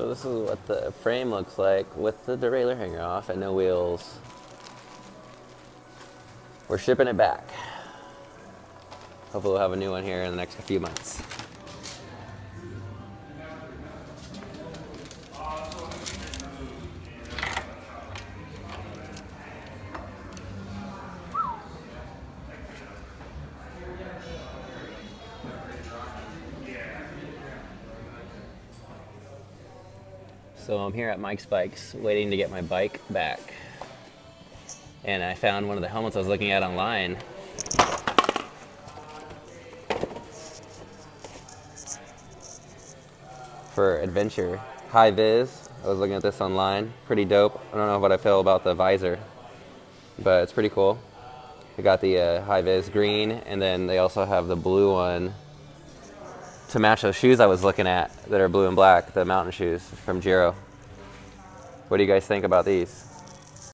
So this is what the frame looks like with the derailleur hanger off and no wheels. We're shipping it back. Hopefully we'll have a new one here in the next few months. So I'm here at Mike's Bikes waiting to get my bike back. And I found one of the helmets I was looking at online. For adventure. High vis. I was looking at this online. Pretty dope. I don't know what I feel about the visor, but it's pretty cool. They got the high vis green, and then they also have the blue one to match those shoes I was looking at that are blue and black, the mountain shoes from Giro. What do you guys think about these?